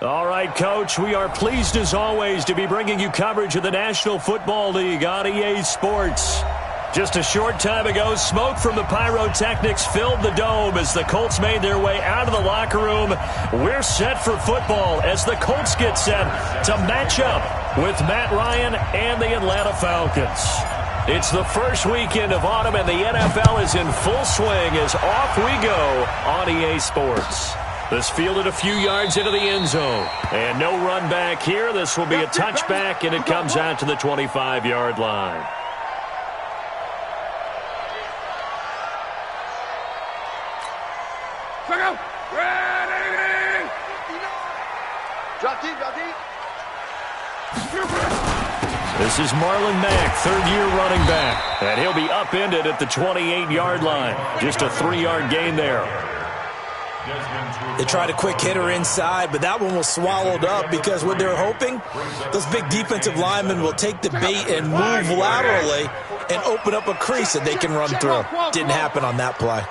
All right, Coach, we are pleased as always to be bringing you coverage of the National Football League on EA Sports. Just a short time ago, smoke from the pyrotechnics filled the dome as the Colts made their way out of the locker room. We're set for football as the Colts get set to match up with Matt Ryan and the Atlanta Falcons. It's the first weekend of autumn, and the NFL is in full swing as off we go on EA Sports. This fielded a few yards into the end zone. And no run back here. This will be a touchback, and it comes out to the 25-yard line. This is Marlon Mack, third-year running back. And he'll be upended at the 28-yard line. Just a 3-yard gain there. They tried a quick hitter inside, but that one was swallowed up because what they're hoping, those big defensive linemen will take the bait and move laterally and open up a crease that they can run through. Didn't happen on that play.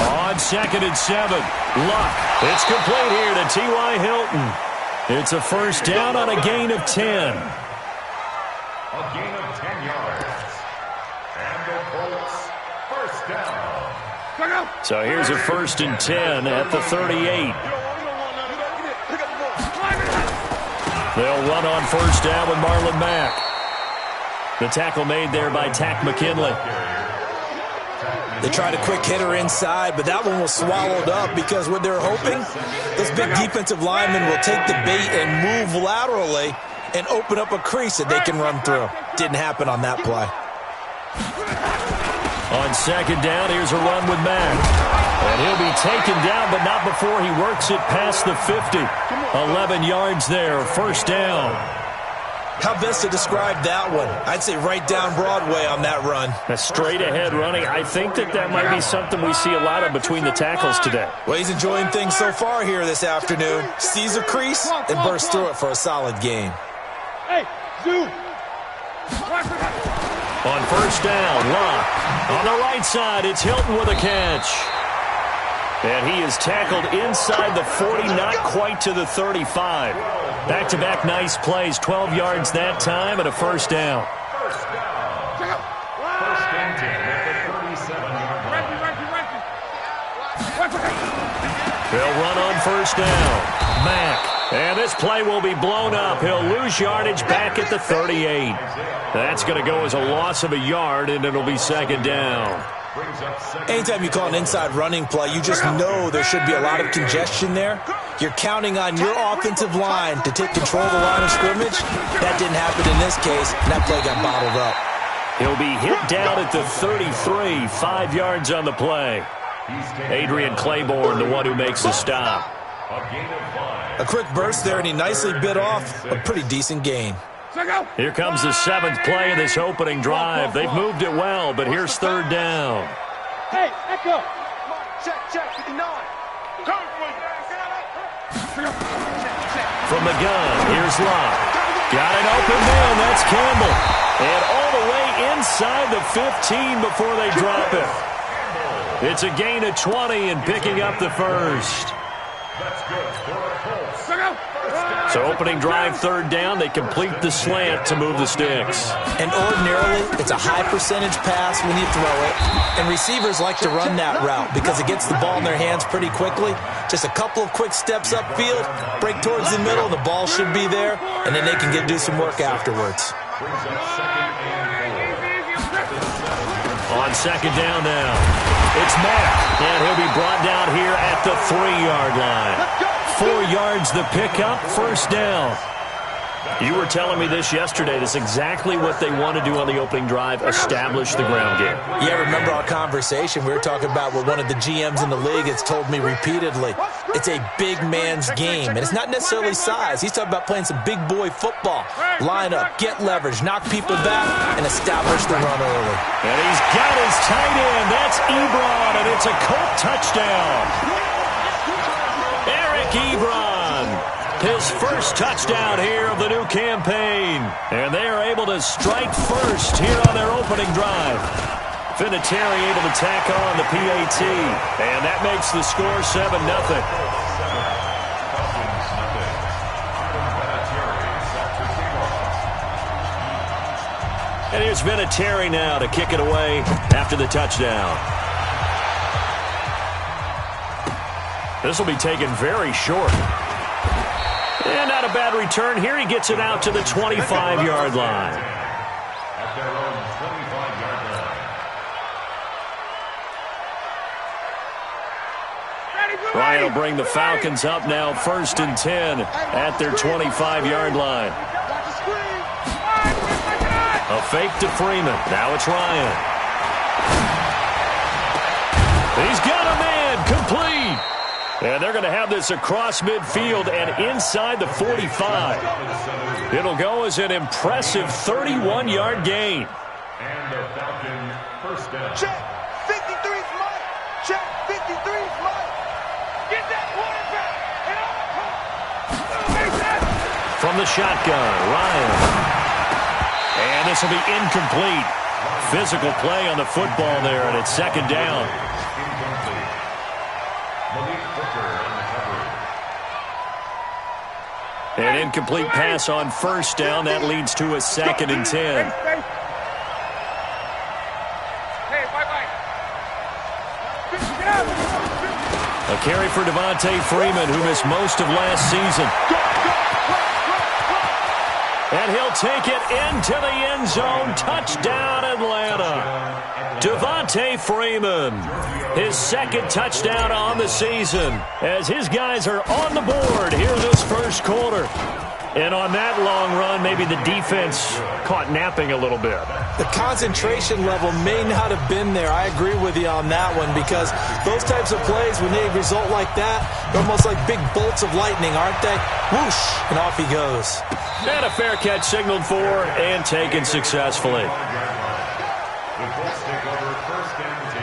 On 2nd and 7, Luck. It's complete here to T.Y. Hilton. It's a first down on a gain of 10. A gain of 10 yards. And the Colts, first down. So here's a 1st and 10 at the 38. They'll run on first down with Marlon Mack. The tackle made there by McKinnon. They tried a quick hitter inside, but that one was swallowed up because what they're hoping, those big defensive linemen will take the bait and move laterally and open up a crease that they can run through. Didn't happen on that play. On 2nd down, here's a run with Mack. And he'll be taken down, but not before he works it past the 50. 11 yards there, first down. How best to describe that one? I'd say right down Broadway on that run. A straight-ahead running. I think that might be something we see a lot of between the tackles today. Well, he's enjoying things so far here this afternoon. Sees a crease and bursts through it for a solid gain. Hey, Zoo! On first down, Luck. On the right side, it's Hilton with a catch. And he is tackled inside the 40, not quite to the 35. Back-to-back nice plays, 12 yards that time, and a first down. First down. First and 10 at the 37-yard line. They'll run on first down. Mack. And this play will be blown up. He'll lose yardage back at the 38. That's going to go as a loss of a yard, and it'll be second down. Anytime you call an inside running play, you just know there should be a lot of congestion there. You're counting on your offensive line to take control of the line of scrimmage. That didn't happen in this case, and that play got bottled up. He'll be hit down at the 33, 5 yards on the play. Adrian Claiborne, the one who makes the stop. A quick burst there, and he nicely bit off a pretty decent gain. Here comes the 7th play of this opening drive. They've moved it well, but here's third down. Hey, Echo! Check, 59. From the gun, here's Luck. Got an open man, that's Campbell. And all the way inside the 15 before they drop it. It's a gain of 20 and picking up the first. That's good for the Colts. So opening drive, third down, they complete the slant to move the sticks. And ordinarily, it's a high percentage pass when you throw it. And receivers like to run that route because it gets the ball in their hands pretty quickly. Just a couple of quick steps upfield, break towards the middle, the ball should be there, and then they can do some work afterwards. On second down now, it's Mack, and he'll be brought down here at the 3-yard line. 4 yards the pickup, first down. You were telling me this yesterday. That's exactly what they want to do on the opening drive, establish the ground game. Yeah, remember our conversation. We were talking about what one of the GMs in the league has told me repeatedly. It's a big man's game, and it's not necessarily size. He's talking about playing some big boy football. Line up, get leverage, knock people back, and establish the run early. And he's got his tight end. That's Ebron, and it's a Colt touchdown. Eric Ebron, his first touchdown here of the new campaign. And they are able to strike first here on their opening drive. Vinatieri able to tack on the PAT. And that makes the score 7-0. And here's Vinatieri now to kick it away after the touchdown. This will be taken very short. And not a bad return here. He gets it out to the 25-yard line. At their own 25-yard line. Ryan will bring the Falcons up now 1st and 10 at their 25-yard line. A fake to Freeman. Now it's Ryan. He's got a man. Complete. And they're going to have this across midfield and inside the 45. It'll go as an impressive 31-yard gain. And the Falcon first down. Check. 53's mine. Check. 53's mine. Get that quarterback. From the shotgun, Ryan. And this will be incomplete. Physical play on the football there, and it's 2nd down. Incomplete. Malik Booker on the coverage. An incomplete pass on 1st down. That leads to a 2nd and 10. A carry for Devontae Freeman, who missed most of last season. And he'll take it into the end zone. Touchdown, Atlanta. Devontae Freeman, his 2nd touchdown on the season, as his guys are on the board here this first quarter. And on that long run, maybe the defense caught napping a little bit. The concentration level may not have been there. I agree with you on that one, because those types of plays, when they result like that, they're almost like big bolts of lightning, aren't they? Whoosh, and off he goes. And a fair catch signaled for and taken successfully. The Colts take over 1st and 10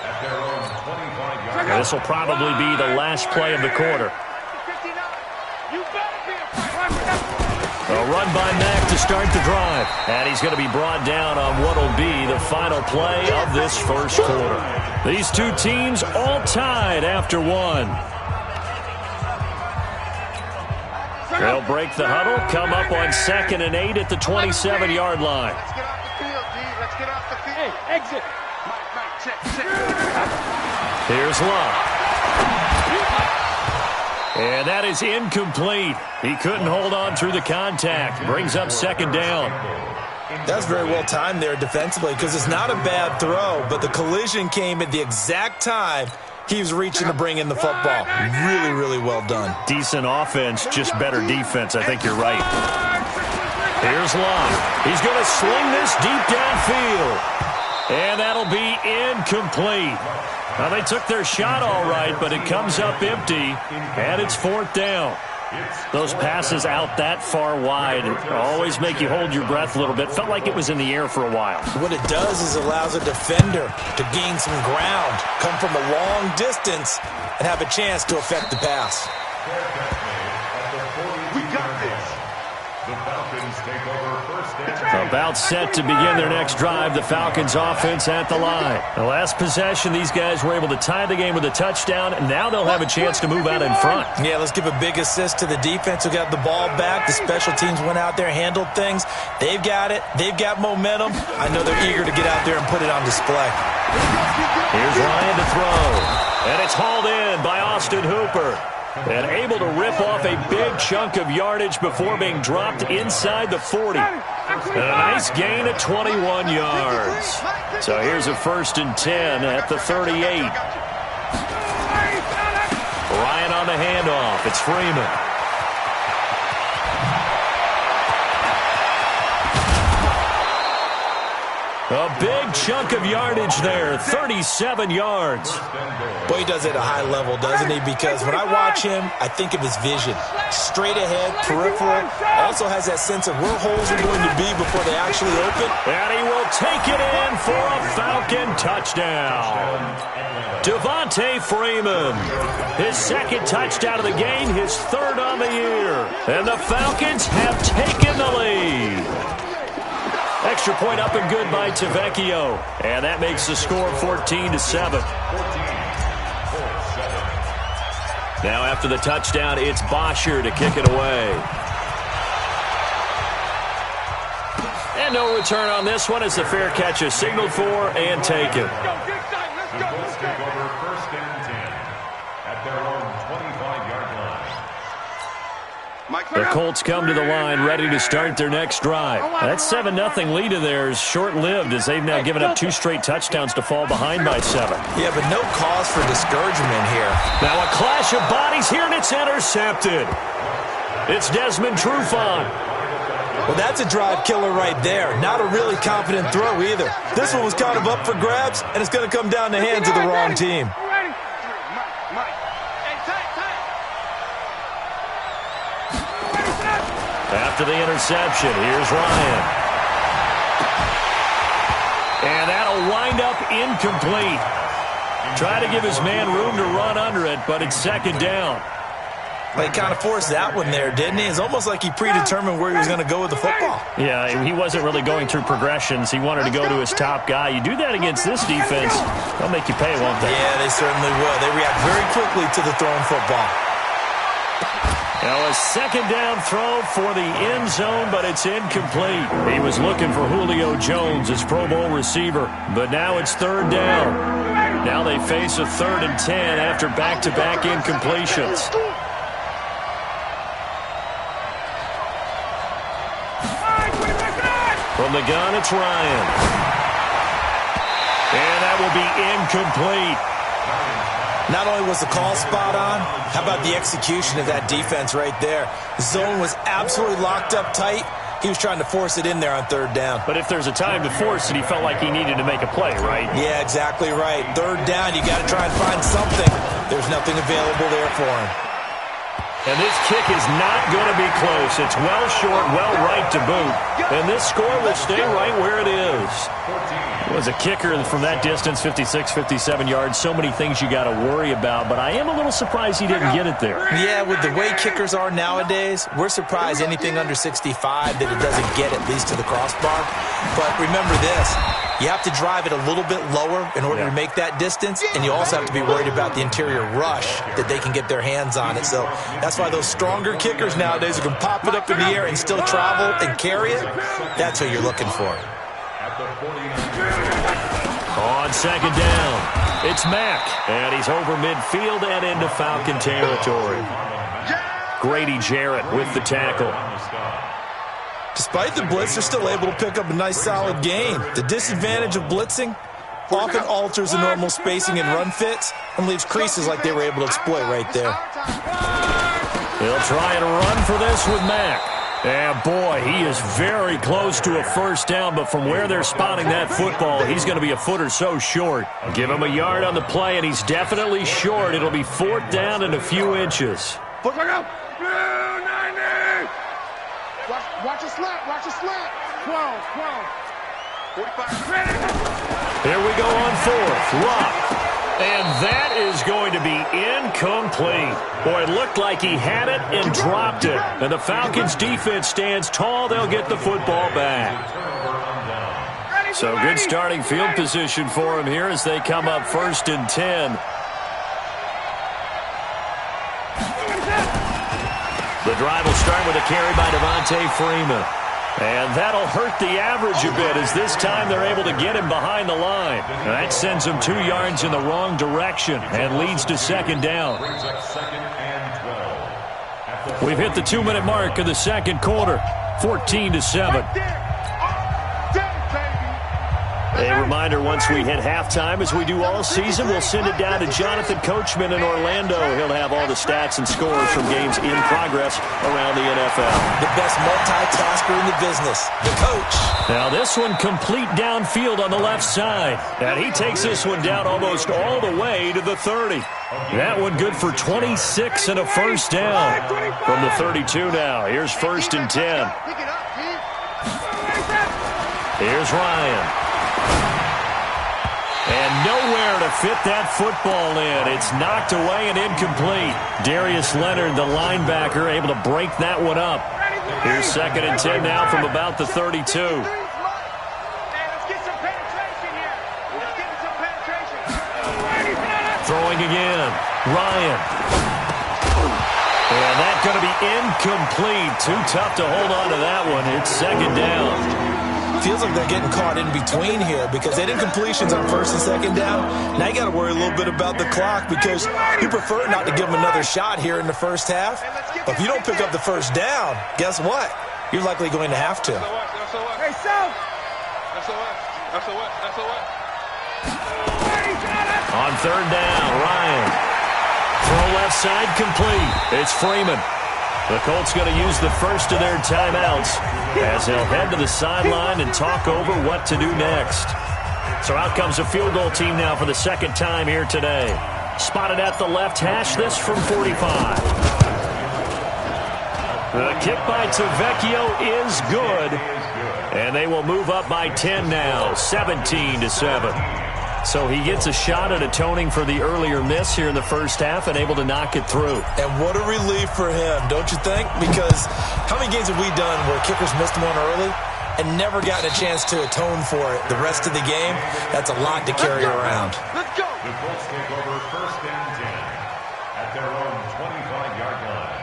at their own 25-yard line. This will probably be the last play of the quarter. A run by Mack to start the drive. And he's going to be brought down on what will be the final play of this first quarter. These two teams all tied after one. They'll break the huddle, come up on 2nd and 8 at the 27-yard line. Let's get off the field, G. Let's get off the field. Hey, exit. Mike, check. Here's Luck. And that is incomplete. He couldn't hold on through the contact. Brings up 2nd down. That's very well timed there defensively, because it's not a bad throw, but the collision came at the exact time he was reaching to bring in the football. Really, really well done. Decent offense, just better defense. I think you're right. Here's Luck. He's going to sling this deep downfield. And that'll be incomplete. Now, they took their shot all right, but it comes up empty, and it's 4th down. Those passes out that far wide always make you hold your breath a little bit. Felt like it was in the air for a while. What it does is allows a defender to gain some ground, come from a long distance, and have a chance to affect the pass. We got this. The Falcons take over 1st and 10. About set to begin their next drive, the Falcons offense at the line. The last possession, these guys were able to tie the game with a touchdown, and now they'll have a chance to move out in front. Yeah, let's give a big assist to the defense who got the ball back. The special teams went out there, handled things. They've got it. They've got momentum. I know they're eager to get out there and put it on display. Here's Ryan to throw, and it's hauled in by Austin Hooper. And able to rip off a big chunk of yardage before being dropped inside the 40. And a nice gain of 21 yards. So here's a 1st and 10 at the 38. Ryan on the handoff. It's Freeman. A big chunk of yardage there, 37 yards. Boy, he does it at a high level, doesn't he? Because when I watch him, I think of his vision. Straight ahead, peripheral. Also has that sense of where holes are going to be before they actually open. And he will take it in for a Falcon touchdown. Devontae Freeman, his 2nd touchdown of the game, his 3rd on the year. And the Falcons have taken the lead. Extra point up and good by Tavecchio. And that makes the score 14-7. Now after the touchdown, it's Bosher to kick it away. And no return on this one as the fair catch is signaled for and taken. The Colts take over 1st and 10 at their own 25-yard line. The Colts come to the line ready to start their next drive. That 7-0 lead of theirs short-lived as they've now given up 2 straight touchdowns to fall behind by 7. Yeah, but no cause for discouragement here. Now a clash of bodies here, and it's intercepted. It's Desmond Trufant. Well, that's a drive killer right there. Not a really confident throw either. This one was kind of up for grabs, and it's going to come down the hands of the wrong team. After the interception, here's Ryan. And that'll wind up incomplete. Try to give his man room to run under it, but it's 2nd down. Well, he kind of forced that one there, didn't he? It's almost like he predetermined where he was going to go with the football. Yeah, he wasn't really going through progressions. He wanted to go to his top guy. You do that against this defense, they'll make you pay, won't they? Yeah, they certainly will. They react very quickly to the thrown football. Now a 2nd down throw for the end zone, but it's incomplete. He was looking for Julio Jones, his Pro Bowl receiver, but now it's 3rd down. Now they face a 3rd and 10 after back-to-back incompletions. From the gun, it's Ryan. And that will be incomplete. Not only was the call spot on, how about the execution of that defense right there? The zone was absolutely locked up tight. He was trying to force it in there on 3rd down. But if there's a time to force it, he felt like he needed to make a play, right? Yeah, exactly right. 3rd down, you got to try and find something. There's nothing available there for him. And this kick is not going to be close. It's well short, well right to boot. And this score will stay right where it is. It was a kicker from that distance, 56, 57 yards. So many things you got to worry about, but I am a little surprised he didn't get it there. Yeah, with the way kickers are nowadays, we're surprised anything under 65 that it doesn't get at least to the crossbar. But remember this. You have to drive it a little bit lower in order to make that distance, and you also have to be worried about the interior rush that they can get their hands on it. So that's why those stronger kickers nowadays who can pop it up in the air and still travel and carry it, that's what you're looking for. On 2nd down, it's Mack, and he's over midfield and into Falcon territory. Grady Jarrett with the tackle. Despite the blitz, they're still able to pick up a nice solid gain. The disadvantage of blitzing often alters the normal spacing and run fits and leaves creases like they were able to exploit right there. He'll try and run for this with Mack. And boy, he is very close to a 1st down, but from where they're spotting that football, he's going to be a foot or so short. Give him a yard on the play, and he's definitely short. It'll be 4th down and a few inches. Watch a slant. Watch a slant. 12. 45. Here we go on 4th. Luck. And that is going to be incomplete. Boy, it looked like he had it and dropped it. And the Falcons' defense stands tall. They'll get the football back. So good starting field position for him here as they come up 1st and 10. The drive will start with a carry by Devontae Freeman. And that'll hurt the average a bit as this time they're able to get him behind the line. That sends him 2 yards in the wrong direction and leads to 2nd down. We've hit the 2-minute mark of the 2nd quarter, 14-7. A reminder, once we hit halftime, as we do all season, we'll send it down to Jonathan Coachman in Orlando. He'll have all the stats and scores from games in progress around the NFL. The best multitasker in the business, the coach. Now this one complete downfield on the left side. And he takes this one down almost all the way to the 30. That one good for 26 and a 1st down. From the 32 now, here's 1st and 10. Here's Ryan. And nowhere to fit that football in. It's knocked away and incomplete. Darius Leonard, the linebacker, able to break that one up. Here's 2nd and 10 now from about the 32. Throwing again. Ryan. And that's going to be incomplete. Too tough to hold on to that one. It's second down. Feels like they're getting caught in between here because they did completions on first and second down. Now you got to worry a little bit about the clock because you prefer not to give them another shot here in the first half. But if you don't pick up the first down, guess what? You're likely going to have to. Hey, South! That's a what? On third down, Ryan. Throw left side complete. It's Freeman. The Colts going to use the first of their timeouts as they'll head to the sideline and talk over what to do next. So out comes a field goal team now for the second time here today. Spotted at the left hash, this from 45. The kick by Tavecchio is good. And they will move up by 10 now, 17-7. So he gets a shot at atoning for the earlier miss here in the first half and able to knock it through. And what a relief for him, don't you think? Because how many games have we done where kickers missed one early and never gotten a chance to atone for it the rest of the game? That's a lot to carry around. Let's go! The Colts take over first and 10 at their own 25-yard line.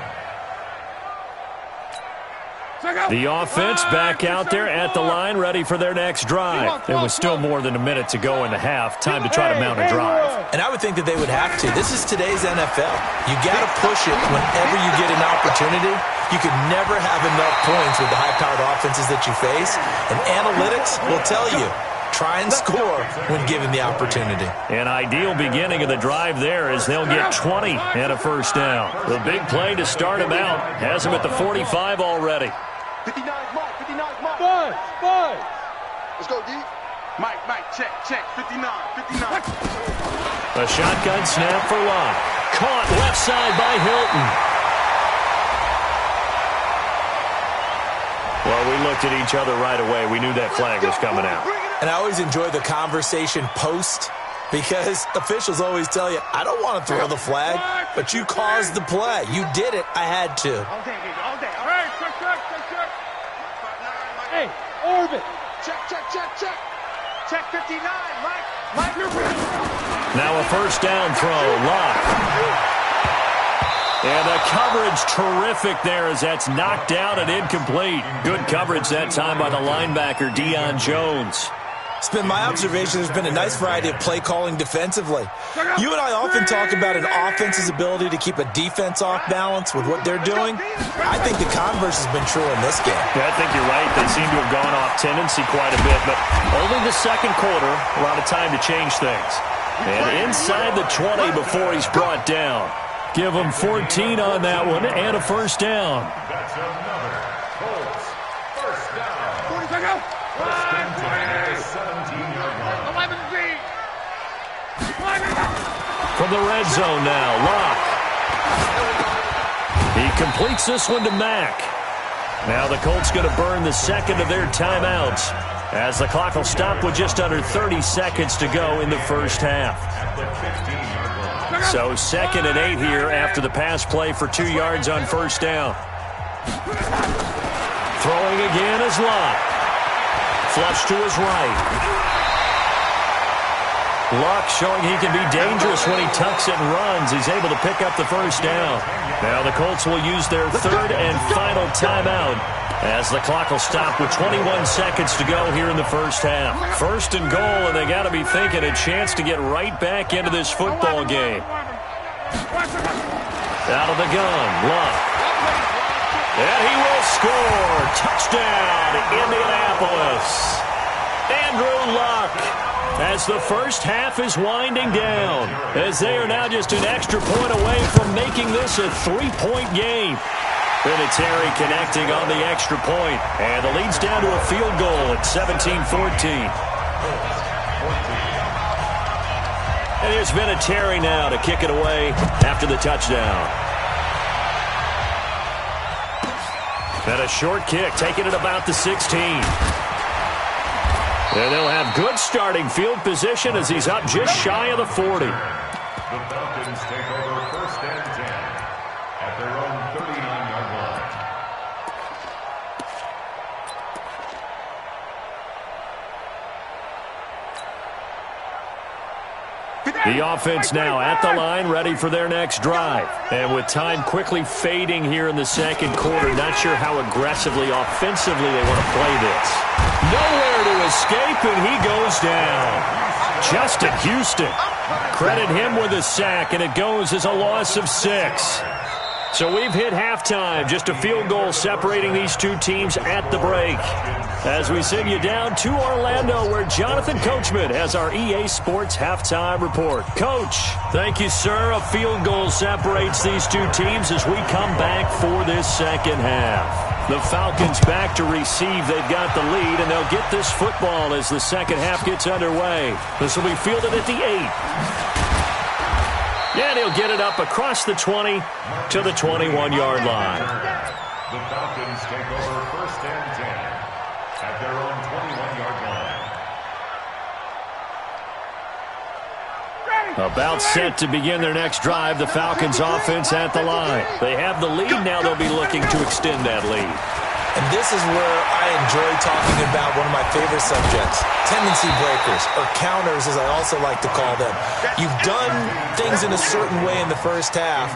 The offense back out there at the line, ready for their next drive. There was still more than a minute to go in the half. Time to try to mount a drive. And I would think that they would have to. This is today's NFL. You got to push it whenever you get an opportunity. You can never have enough points with the high-powered offenses that you face. And analytics will tell you, try and score when given the opportunity. An ideal beginning of the drive there as they'll get 20 and a first down. The big play to start him out has him at the 45 already. 59 Mike, 59 Mike. Five. Let's go, D. Mike, check, 59. A shotgun snap for Luck. Caught left side by Hilton. Well, we looked at each other right away. We knew that flag was coming out. And I always enjoy the conversation post because officials always tell you, I don't want to throw the flag, but you caused the play. You did it. I had to. All day. Hey, orbit. Check. Check 59, Mike, you're ready. Now a first down throw. Luck. And the coverage terrific there as that's knocked down and incomplete. Good coverage that time by the linebacker, Deion Jones. It's been my observation there's been a nice variety of play calling defensively. You and I often talk about an offense's ability to keep a defense off balance with what they're doing. I think the converse has been true in this game. Yeah, I think you're right. They seem to have gone off tendency quite a bit, but only the second quarter, a lot of time to change things. And inside the 20 before he's brought down. Give him 14 on that one and a first down. That's another Colts first down. 40 seconds. First and 10 at the 17-yard line. 11 From the red zone now, Locke. He completes this one to Mack. Now the Colts going to burn the second of their timeouts as the clock will stop with just under 30 seconds to go in the first half. At the 15-yard line. So 2nd and 8 here after the pass play for 2 yards on first down. Throwing again is Locke. Flush to his right. Luck showing he can be dangerous when he tucks it and runs. He's able to pick up the first down. Now the Colts will use their third and final timeout as the clock will stop with 21 seconds to go here in the first half. First and goal, and they got to be thinking a chance to get right back into this football game. Out of the gun, Luck. And he will score. Touchdown, Indianapolis. Andrew Luck. As the first half is winding down, as they are now just an extra point away from making this a 3-point game. Vinatieri connecting on the extra point, and the lead's down to a field goal at 17-14. And here's Vinatieri now to kick it away after the touchdown. And a short kick, taking it about the 16. And they'll have good starting field position as he's up just shy of the 40. The Falcons take over first and 10 at their own 39-yard line. The offense now at the line, ready for their next drive. And with time quickly fading here in the second quarter, not sure how aggressively, offensively they want to play this. Nowhere to escape, and he goes down. Justin Houston. Credit him with a sack, and it goes as a loss of 6. So we've hit halftime. Just a field goal separating these two teams at the break. As we send you down to Orlando, where Jonathan Coachman has our EA Sports halftime report. Coach, thank you, sir. A field goal separates these two teams as we come back for this second half. The Falcons back to receive. They've got the lead, and they'll get this football as the second half gets underway. This will be fielded at the 8. And he'll get it up across the 20 to the 21-yard line. The Falcons take over first and 10 at their own 21-yard line. About set to begin their next drive, the Falcons offense at the line. They have the lead. Now they'll be looking to extend that lead. And this is where I enjoy talking about one of my favorite subjects, tendency breakers, or counters as I also like to call them. You've done things in a certain way in the first half,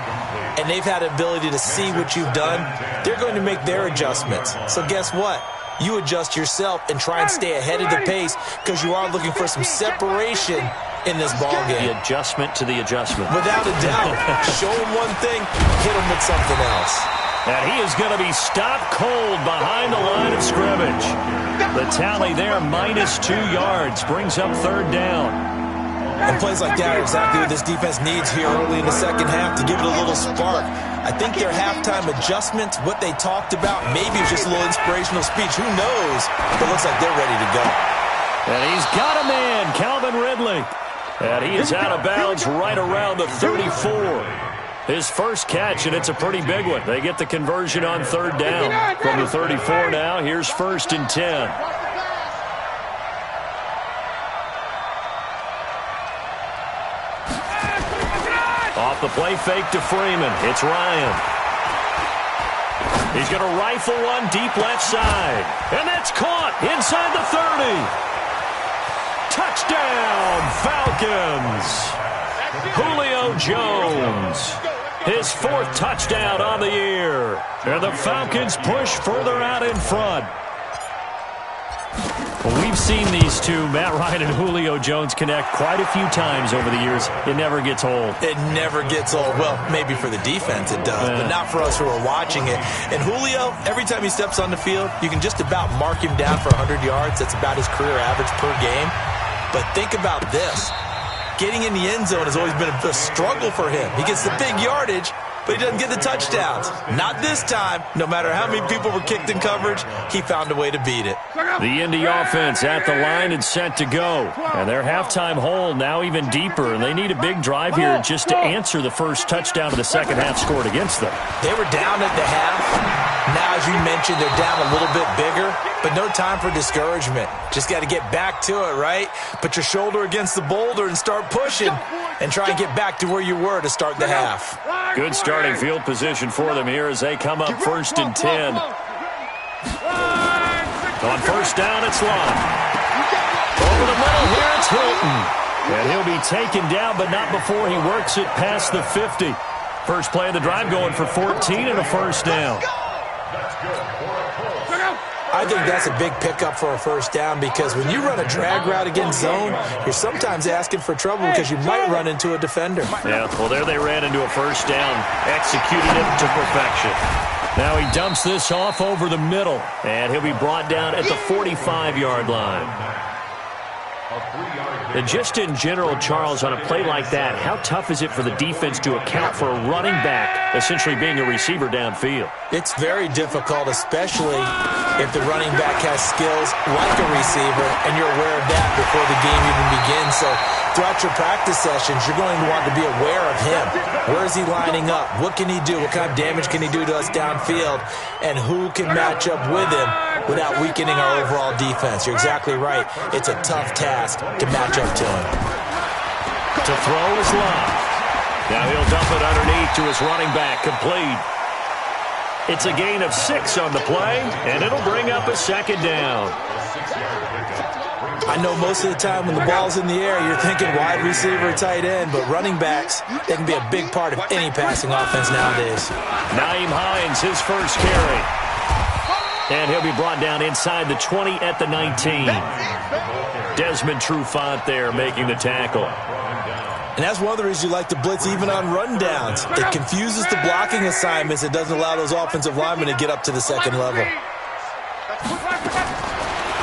and they've had the ability to see what you've done. They're going to make their adjustments. So guess what? You adjust yourself and try and stay ahead of the pace because you are looking for some separation in this ballgame. The adjustment to the adjustment. Without a doubt. Show them one thing, hit them with something else. And he is going to be stopped cold behind the line of scrimmage. The tally there, -2 yards, brings up third down. And plays like that are exactly what this defense needs here early in the second half to give it a little spark. I think their halftime adjustments, what they talked about, maybe it was just a little inspirational speech. Who knows? But it looks like they're ready to go. And he's got a man, Calvin Ridley. And he is out of bounds right around the 34. His first catch, and it's a pretty big one. They get the conversion on third down. From the 34 now, here's first and 10. Off the play fake to Freeman. It's Ryan. He's going to rifle one deep left side. And that's caught inside the 30. Touchdown, Falcons. Julio Jones. His 4th touchdown on the year. And the Falcons push further out in front. Well, we've seen these two, Matt Ryan and Julio Jones, connect quite a few times over the years. It never gets old. It never gets old. Well, maybe for the defense it does, but not for us who are watching it. And Julio, every time he steps on the field, you can just about mark him down for 100 yards. That's about his career average per game. But think about this. Getting in the end zone has always been a struggle for him. He gets the big yardage, but he doesn't get the touchdowns. Not this time. No matter how many people were kicked in coverage, he found a way to beat it. The Indy offense at the line and set to go. And their halftime hole now even deeper, and they need a big drive here just to answer the first touchdown of the second half scored against them. They were down at the half. Now, as you mentioned, they're down a little bit bigger, but no time for discouragement. Just got to get back to it, right? Put your shoulder against the boulder and start pushing and try and get back to where you were to start the half. Good starting field position for them here as they come up first and 10. On first down, it's Lott. Over the middle here, it's Hilton. And he'll be taken down, but not before he works it past the 50. First play of the drive going for 14 and a first down. I think that's a big pickup for a first down because when you run a drag route against zone, you're sometimes asking for trouble because you might run into a defender. Yeah, well, there they ran into a first down, executed it to perfection. Now he dumps this off over the middle, and he'll be brought down at the 45-yard line. And just in general, Charles, on a play like that, how tough is it for the defense to account for a running back essentially being a receiver downfield? It's very difficult, especially if the running back has skills like a receiver, and you're aware of that before the game even begins. So throughout your practice sessions, you're going to want to be aware of him. Where is he lining up? What can he do? What kind of damage can he do to us downfield? And who can match up with him without weakening our overall defense? You're exactly right. It's a tough task to match up to him. To throw is Lott. Now he'll dump it underneath to his running back, complete. It's a gain of 6 on the play, and it'll bring up a second down. I know most of the time when the ball's in the air, you're thinking wide receiver, tight end, but running backs, they can be a big part of any passing offense nowadays. Nyheim Hines, his first carry. And he'll be brought down inside the 20 at the 19. Desmond Trufant there making the tackle. And that's one of the reasons you like to blitz even on rundowns. It confuses the blocking assignments. It doesn't allow those offensive linemen to get up to the second level.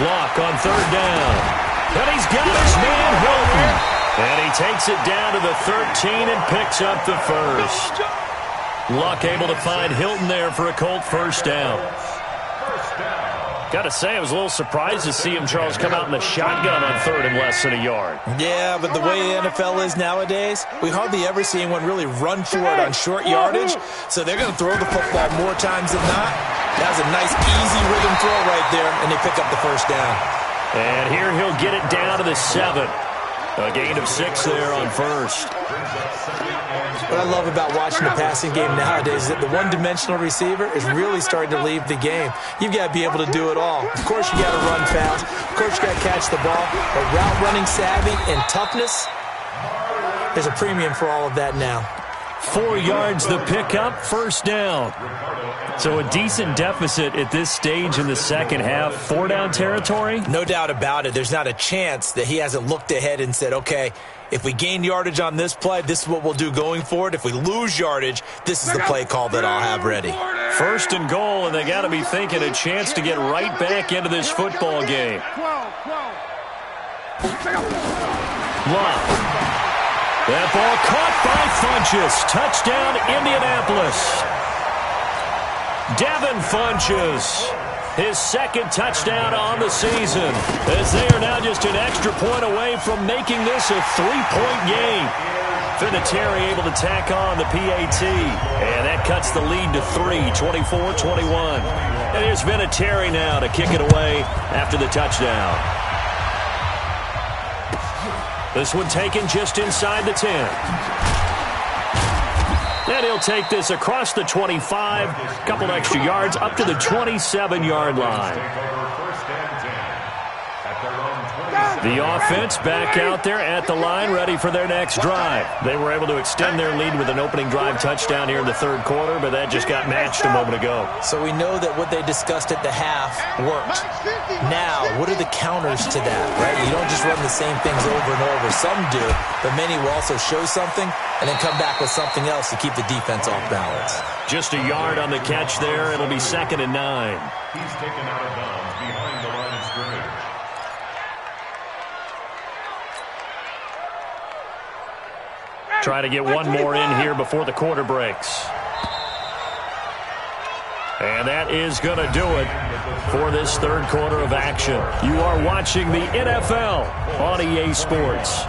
Luck on third down. And he's got his man Hilton. And he takes it down to the 13 and picks up the first. Luck able to find Hilton there for a Colt first down. Got to say, I was a little surprised to see him, Charles, come out in the shotgun on third and less than a yard. Yeah, but the way the NFL is nowadays, we hardly ever see anyone really run for it on short yardage. So they're going to throw the football more times than not. That was a nice, easy rhythm throw right there, and they pick up the first down. And here he'll get it down to the 7. A gain of 6 there on first. What I love about watching the passing game nowadays is that the one-dimensional receiver is really starting to leave the game. You've got to be able to do it all. Of course, you got to run fast. Of course, you got to catch the ball. But route running savvy and toughness, there's a premium for all of that now. 4 yards the pickup, first down. So a decent deficit at this stage in the second half. 4-down territory? No doubt about it. There's not a chance that he hasn't looked ahead and said, okay, if we gain yardage on this play, this is what we'll do going forward. If we lose yardage, this is the play call that I'll have ready. First and goal, and they got to be thinking a chance to get right back into this football game. Luck. That ball caught by Funchess. Touchdown, Indianapolis. Devin Funchess, his second touchdown on the season, as they are now just an extra point away from making this a 3-point game. Vinatieri able to tack on the PAT, and that cuts the lead to 3, 24-21. And here's Vinatieri now to kick it away after the touchdown. This one taken just inside the 10. And he'll take this across the 25, a couple extra yards, up to the 27-yard line. The offense back out there at the line, ready for their next drive. They were able to extend their lead with an opening drive touchdown here in the third quarter, but that just got matched a moment ago. So we know that what they discussed at the half worked. Now, what are the counters to that, right? You don't just run the same things over and over. Some do, but many will also show something and then come back with something else to keep the defense off balance. Just a yard on the catch there. It'll be 2nd and 9. He's taken out of bounds behind the line of scrimmage. Try to get one more in here before the quarter breaks. And that is going to do it for this third quarter of action. You are watching the NFL on EA Sports.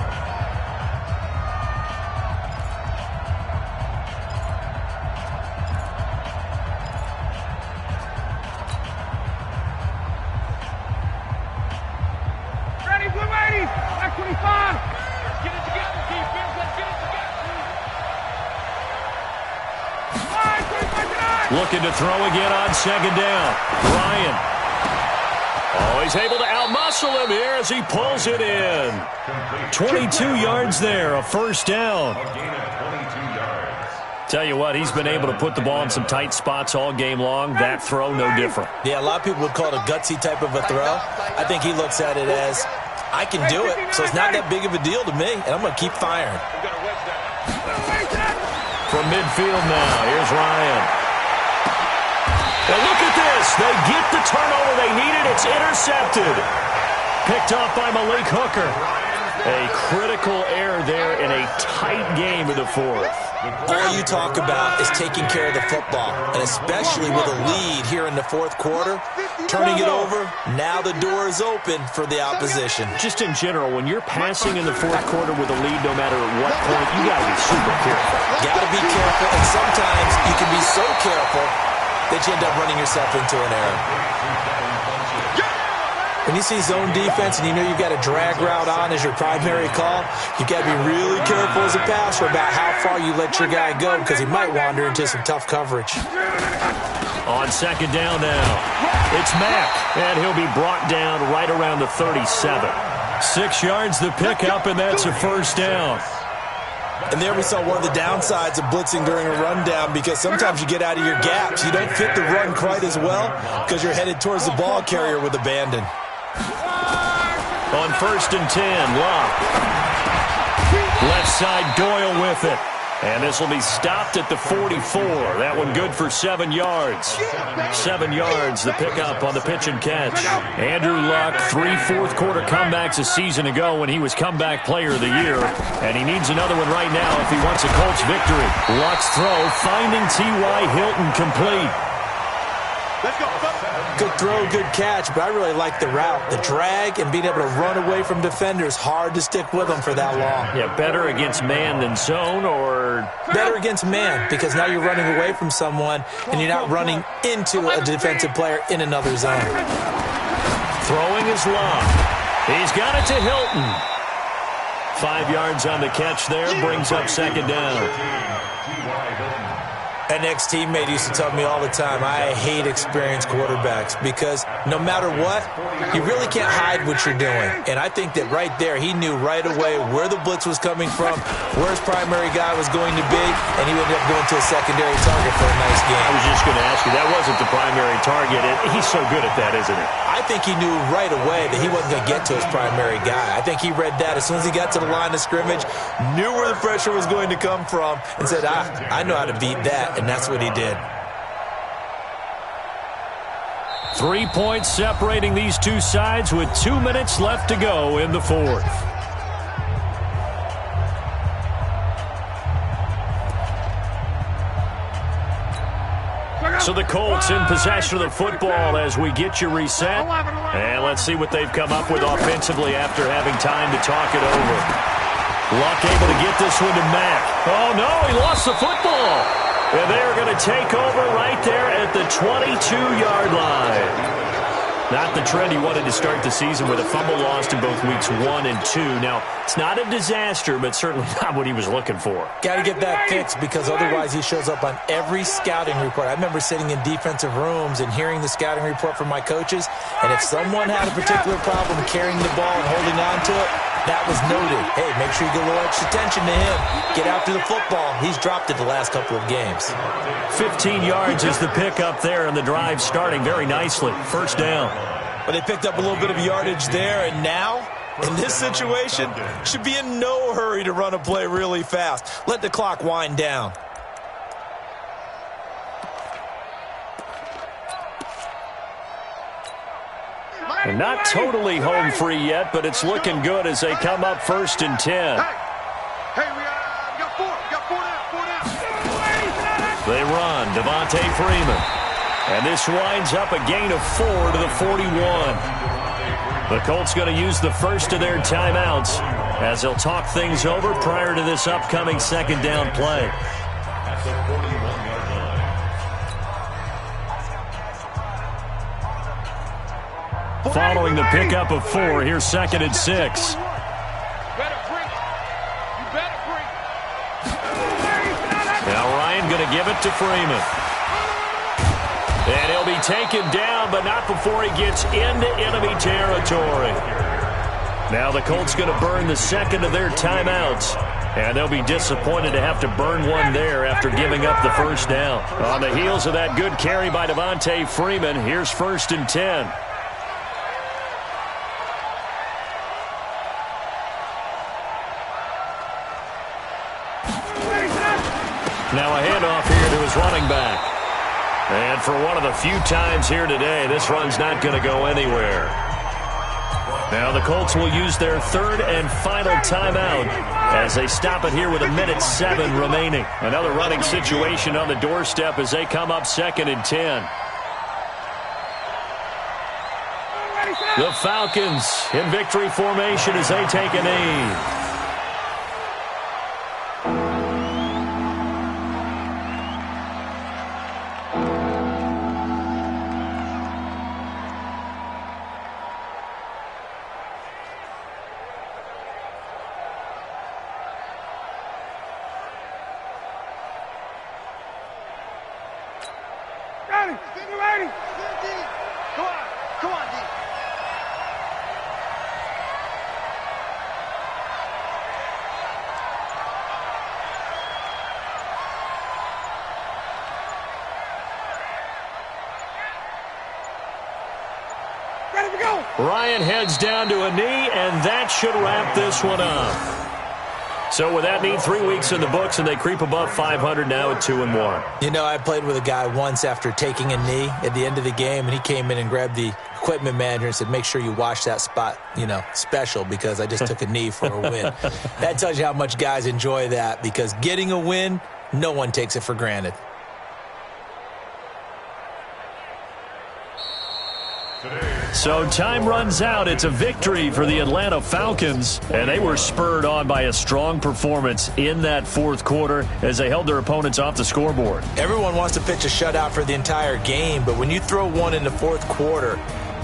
Ready, blue 80, back 25. Get it together, defense. Let's get it together. Looking to throw again on second down. Ryan. Oh, he's able to outmuscle him here as he pulls it in. 22 yards there, a first down. Tell you what, he's been able to put the ball in some tight spots all game long. That throw, no different. Yeah, a lot of people would call it a gutsy type of a throw. I think he looks at it as, I can do it, so it's not that big of a deal to me, and I'm going to keep firing. From midfield now, here's Ryan. And look at this. They get the turnover they needed. It's intercepted. Picked off by Malik Hooker. A critical error there in a tight game in the fourth. All you talk about is taking care of the football, and especially with a lead here in the fourth quarter, turning it over, now the door is open for the opposition. Just in general, when you're passing in the fourth quarter with a lead, no matter at what point, you got to be super careful. Got to be careful, and sometimes you can be so careful that you end up running yourself into an error. When you see zone defense and you know you've got a drag route on as your primary call, you've got to be really careful as a passer about how far you let your guy go because he might wander into some tough coverage. On second down now, it's Mack, and he'll be brought down right around the 37. 6 yards the pickup, and that's a first down. And there we saw one of the downsides of blitzing during a rundown, because sometimes you get out of your gaps. You don't fit the run quite as well because you're headed towards the ball carrier with abandon. On first and 10, Luck. Left side, Doyle with it. And this will be stopped at the 44. That one good for 7 yards. 7 yards, the pickup on the pitch and catch. Andrew Luck, 3 fourth-quarter comebacks a season ago when he was comeback player of the year. And he needs another one right now if he wants a Colts victory. Luck's throw, finding T.Y. Hilton complete. Let's go. Good throw, good catch, but I really like the route. The drag and being able to run away from defenders, hard to stick with them for that long. Yeah, better against man than zone, or? Better against man, because now you're running away from someone and you're not running into a defensive player in another zone. Throwing is Luck. He's got it to Hilton. 5 yards on the catch there, brings up second down. An ex-teammate used to tell me all the time, I hate experienced quarterbacks because no matter what, you really can't hide what you're doing. And I think that right there, he knew right away where the blitz was coming from, where his primary guy was going to be, and he ended up going to a secondary target for a nice game. I was just going to ask you, that wasn't the primary target. He's so good at that, isn't he? I think he knew right away that he wasn't going to get to his primary guy. I think he read that as soon as he got to the line of scrimmage, knew where the pressure was going to come from, and said, I know how to beat that. And that's what he did. 3 points separating these two sides with 2 minutes left to go in the fourth. So the Colts in possession of the football as we get you reset. And let's see what they've come up with offensively after having time to talk it over. Luck able to get this one to Mack. Oh, no, he lost the football. And they're going to take over right there at the 22-yard line. Not the trend he wanted to start the season with a fumble lost in both weeks 1 and 2. Now, it's not a disaster, but certainly not what he was looking for. Got to get that fixed because otherwise he shows up on every scouting report. I remember sitting in defensive rooms and hearing the scouting report from my coaches, and if someone had a particular problem carrying the ball and holding on to it, that was noted. Hey, make sure you get a little extra attention to him. Get after the football. He's dropped it the last couple of games. 15 yards is the pickup there, and the drive starting very nicely. First down. But they picked up a little bit of yardage there, and now, in this situation, should be in no hurry to run a play really fast. Let the clock wind down. And not totally home free yet, but it's looking good as they come up first and 10. Hey, we got four down. They run, Devontae Freeman. And this winds up a gain of 4 to the 41. The Colts going to use the first of their timeouts as they'll talk things over prior to this upcoming second down play. At the 41-yard line. Following the pickup of 4, here's second and 6. You better bring it. You better bring it. Now Ryan going to give it to Freeman. And he'll be taken down, but not before he gets into enemy territory. Now the Colts going to burn the second of their timeouts. And they'll be disappointed to have to burn one there after giving up the first down. On the heels of that good carry by Devontae Freeman, here's first and 10. Now a handoff here to his running back. And for one of the few times here today, this run's not going to go anywhere. Now the Colts will use their third and final timeout as they stop it here with 1:07 remaining. Another running situation on the doorstep as they come up second and 10. The Falcons in victory formation as they take a knee. Got it. You ready? Come on. Come on, D. Ready to go. Ryan heads down to a knee, and that should wrap this one up. So with that neat 3 weeks in the books, and they creep above 500 now at 2-1. You know, I played with a guy once after taking a knee at the end of the game, and he came in and grabbed the equipment manager and said, make sure you wash that spot, special, because I just took a knee for a win. That tells you how much guys enjoy that, because getting a win, no one takes it for granted. So time runs out. It's a victory for the Atlanta Falcons, and they were spurred on by a strong performance in that fourth quarter as they held their opponents off the scoreboard. Everyone wants to pitch a shutout for the entire game, but when you throw one in the fourth quarter,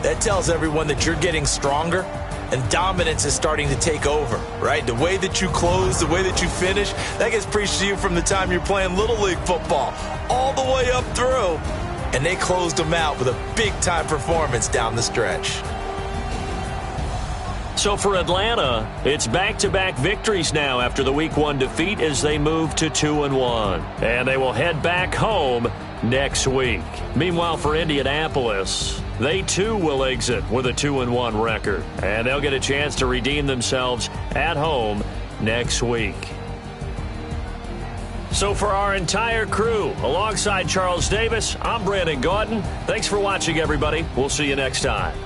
that tells everyone that you're getting stronger and dominance is starting to take over, right? The way that you close, the way that you finish, that gets preached to you from the time you're playing Little League football all the way up through. And they closed them out with a big-time performance down the stretch. So for Atlanta, it's back-to-back victories now after the Week 1 defeat as they move to 2-1. And they will head back home next week. Meanwhile, for Indianapolis, they too will exit with a 2-1 record. And they'll get a chance to redeem themselves at home next week. So for our entire crew, alongside Charles Davis, I'm Brandon Gaudin. Thanks for watching, everybody. We'll see you next time.